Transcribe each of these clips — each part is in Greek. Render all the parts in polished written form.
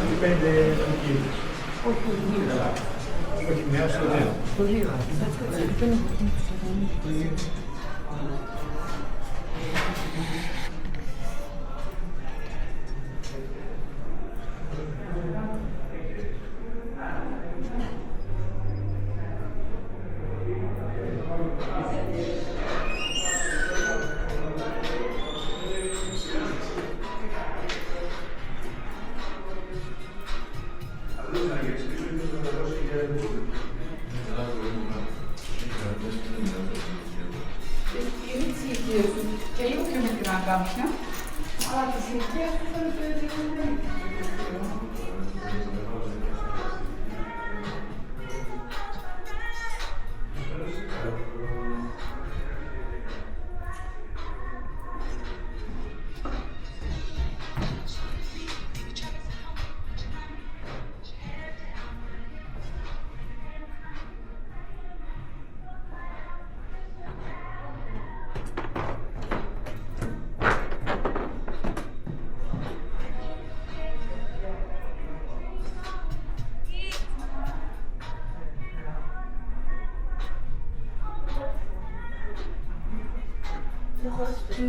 Dipende da chi. Όχι, μια στο δύο. Στο δύο. Και λίγο πιο μικρά κάποια, αλλά τη ηλικία του θα το δίνουμε.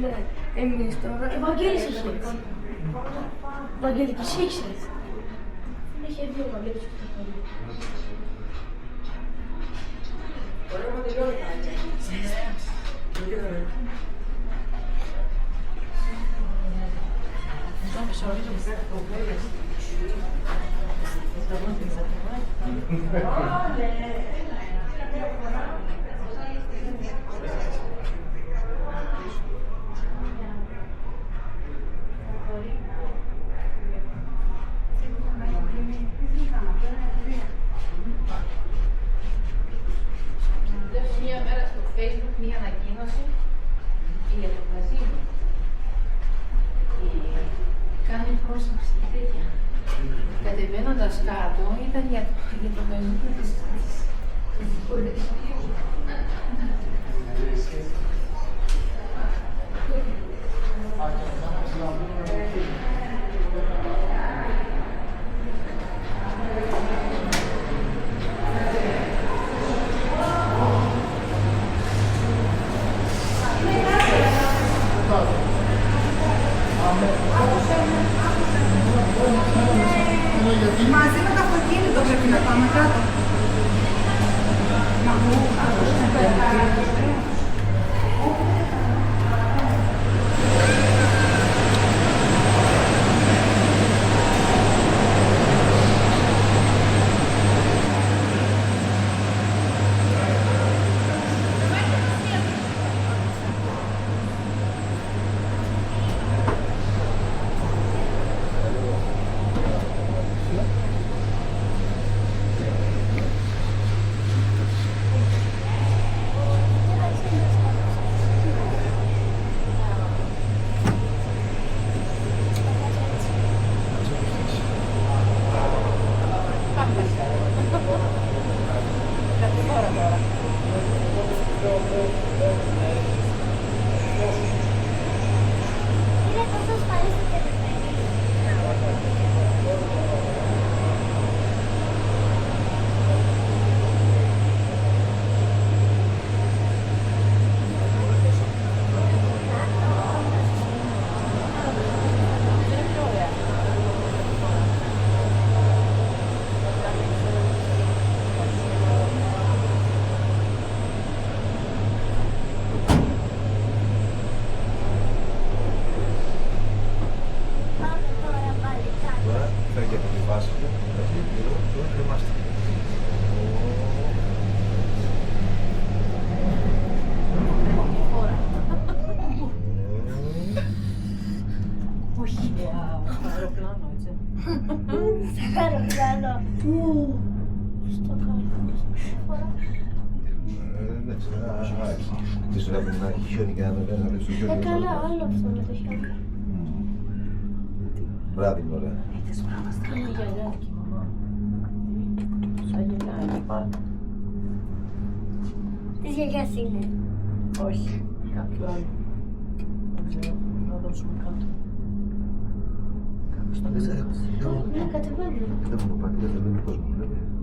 Ναι, εμείς τώρα... Βαγγέλης έχει. Βαγγέλη, εσύ έχεις. Έχει δύο Βαγγέλης που θα κάνει. Ωραία, μα τελειώνει Μία μέρα στο Facebook μία ανακοίνωση για το καζίνο. Κάνει πρόσληψη και τέτοια. Κατεβαίνοντας κάτω ήταν για το καζίνο της χορηγίου. Μαζί με το αυτοκίνητο πρέπει να πάμε κάτω. Είναι τόσο ασφαλής το τελεφέρι. Πάμε τώρα πάλι κάτω. Τώρα φεύγει από τη βάση του, έτσι, εδώ, τώρα κρεμάστηκε. Όχι, αεροπλάνο, έτσι. Σαν αεροπλάνο. Στο κάτω. Δεν ξέρω, δεν ξέρω να έχει χιόνι και να ρίξει το χιόνι. Καλά, άλλο αυτό με το χιόνι. Βράδυ είναι ωραία. Είναι η γιαγιά και η μαμά. Σαν γυναίκα, εκεί πάνω. Της γιαγιάς είναι. Όχι, κάποιο άλλο. Δεν ξέρω, να δω. ανεβάσουμε κάτω. Στο Δεν ξέρω. Ναι, κατεβαίνω. Δεν μου πάτε, δεν είναι κόσμο.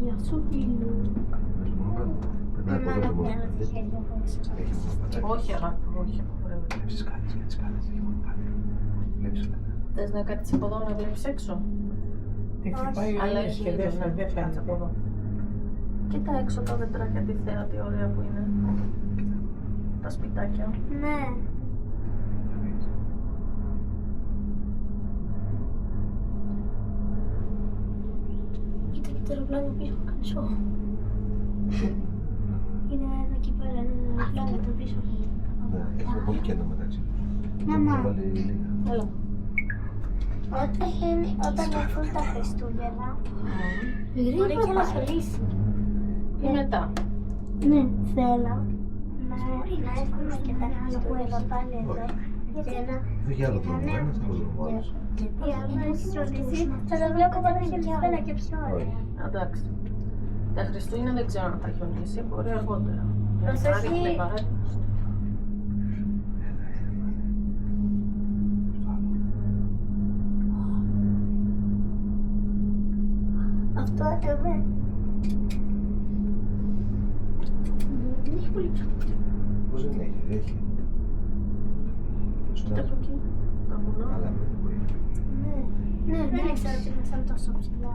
Γεια σου, φίλου. Περνάει από εδώ το μόνο. Έχει μονοπάτι. Όχι, αγάπη μου, όχι. απαγορεύεται. Βλέπεις σκάλες, για τις σκάλες, έχει μονοπάτι. Βλέπεις όλα. Θες να κάτσεις από εδώ να βλέπεις έξω? Τη χτυπάει ο Αλλά ήλιος έχει και ήλιο, δεν ναι. φαίνεται. Κάτσε από εδώ. Κοίτα έξω τα δέντρακια, τι θέα, τι ωραία που είναι. Τα σπιτάκια. Ναι. Κοίτα και το αεροπλάνο πίσω, κάνεις εγώ. Είναι ένα εκεί πέρα, ένα αεροπλάνο το πίσω. Ναι, έχουμε πολύ κέντρο μεταξύ. Μαμά. Έβαλε λίγα. Έλα. Όταν έρθουν τα Χριστούγεννα, μπορεί και να χωρίσει. Ή μετά. Ναι, θέλω να έχουμε και τα Χριστούγεννα πάλι εδώ. Για να... Δεν για άλλο δρόμο, ένας άλλος δρόμο άλλος. Γιατί αν έχει χιονίσει, θα τα βλέπω τα Χριστούγεννα και πιο ωραία. Εντάξει. Τα Χριστούγεννα δεν ξέρω αν θα χιονίσει, μπορεί αργότερα. Προσοχή. Άρη, κλεβαρά. Αυτό εδώ. Δεν έχει πολύ ψωμί. Πώς δεν έχει, έχει. Κοίτα από εκεί. Τα βουνά. Αλλά με μπορεί. Ναι, δεν ήξερα ότι ήμασταν τόσο ψηλά.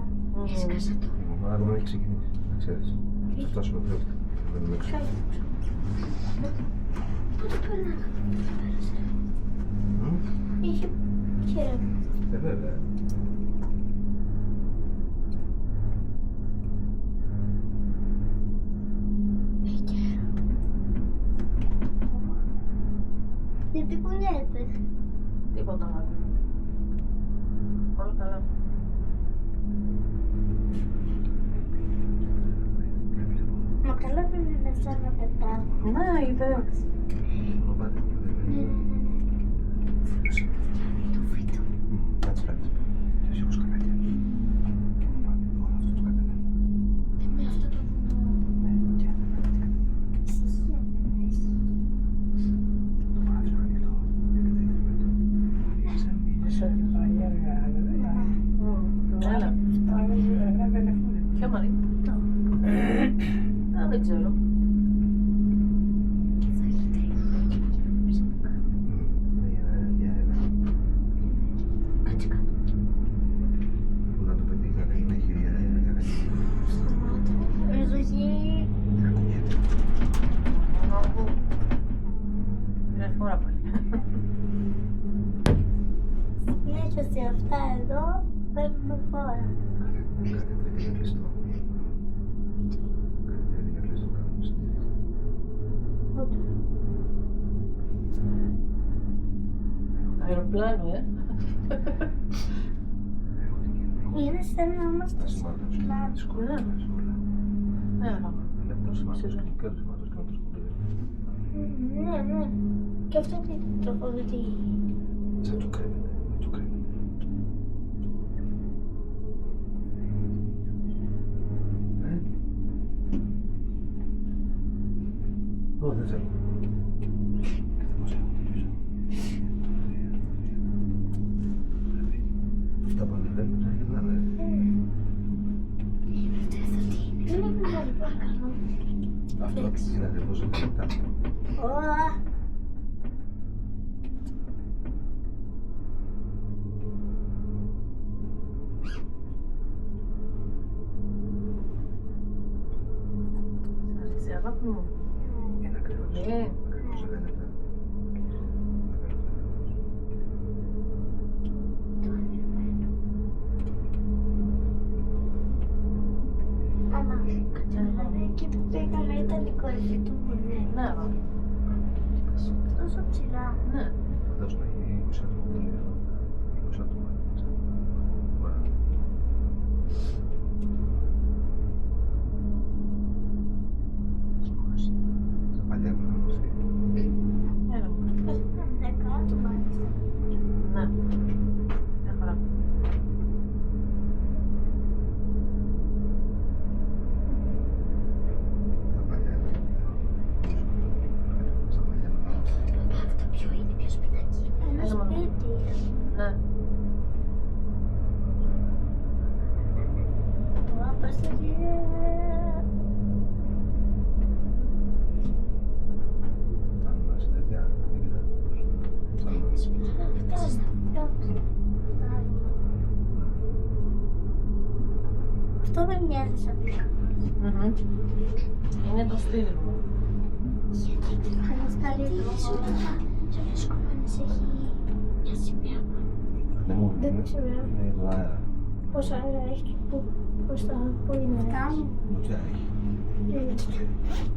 Έσκασα το. Αλλά δεν έχει ξεκινήσει, να ξέρεις. Θα φτάσουμε πιο εύκολα. Δεν είναι έξω. Πότε περνάγαμε. Είχε χαίρομαι. Βέβαια. Γιατί κουνιέται. Τίποτα άλλο. Όλα καλά. Μα καλά δεν είναι σαν να πετάω. Ναι, είδες. Μονοπάτι. Το φύτο. Να τις κάνεις. Και εσύ έχω σκαλάκια. Μονοπάτι, όλο αυτό το κατεβαίνει. Είναι αυτό το βουνό. Ναι, και Εσύ δεν είσαι. το παράθυρο είναι ανοιχτό. Σε ό,τι πάει έργα, Έλα. Ποια Μαρή? Α, δεν ξέρω. Κάτσε κάτω. Που να το πετύχει να κάνει έχει Ζωή. Μια φορά πάλι. Συνέχεια σε αυτά εδώ παίρνουμε φόρα. Κάτι τρίτη για κλειστό. Κάτι τρίτη για κλειστό κάνουμε συντήρηση. Αεροπλάνο, Είναι σαν να είμαστε Τα σε σημάτως, πλάνο. τις κολλάδες, όλα. Έλα. Βλέπω το σημάτως και το σημάτως και να το σκοντεύει. Ναι, ναι. Και αυτό τι τροφοδοτεί. Σαν το κρέμεται, το κρέμεται. Ω, δεν θέλω. Κοίτα πώς έχω το πίσω. Αυτά που ανεβαίνουν σαν γυρνάνε. Δεν είναι μεγάλη παρακαλώ. Αυτό είναι ακριβώς εδώ μετά. Ωα. Σ' αρέσει, αγάπη μου? Είναι ακριβώς. Ναι. Ακριβώς 10 λεπτά. 10 λεπτά ακριβώς. Μαμά, εκεί που πήγαμε ήταν η κορυφή του βουνού. Ναι, αγάπη. Τόσο ψηλά. Ναι. Φαντάζομαι έχει 20 άτομα πολύ εδώ. 20 άτομα. Φορά. Στα παλιά μου να είμαστε. Έλα. 10 άτομα. Ναι. Μια χαρά. Τα παλιά μου. Στα παλιά μου να είμαστε. Αυτό ποιο είναι, ποιο σπιτάκι. Ένα Έλα, μαμά. σπίτι. Αυτό δεν μοιάζει σαν πλήκα. Είναι το στυλ μου. Ανασταλεί λίγο. Σε ποιες κομμάτες έχει μια σημαία. Δεν μου Δεν είναι. το σημαία. Είναι το αέρα. Πόσα αέρα έχει και πώς τα πού είναι. Αυτά μου. Το τσάι.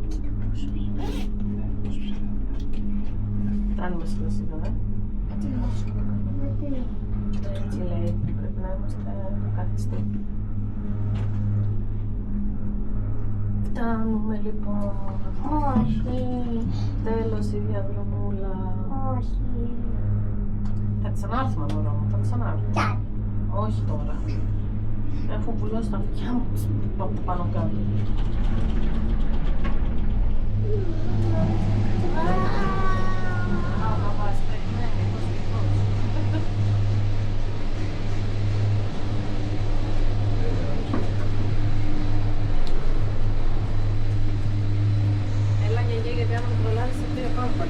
Κοίτα πόσο είναι. Κάνουμε σιγά σιγά, Γιατί. Έτσι λέει, πρέπει να είμαστε καθιστοί. Φτάνουμε λοιπόν. Όχι. Τέλος η διαδρομούλα. Όχι. Θα τη ανάρθουμε μωρό μου, θα τη ανάρθουμε. Κι άλλη. Όχι τώρα. Έχω βουλώσει τα αυτιά μου από πάνω κάτω. Α, ο καβάς περιμένει, πώς λοιπόν. Έλα γιαγιά, γιατί άμα με προλάβεις σε δύο κόμμα.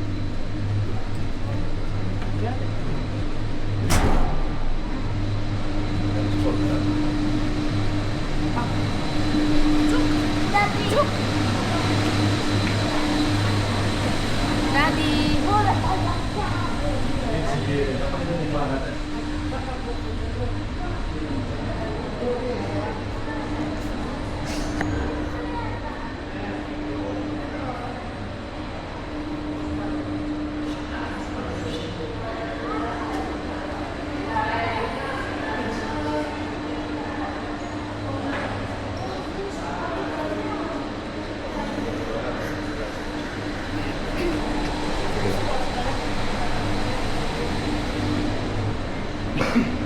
Thank you.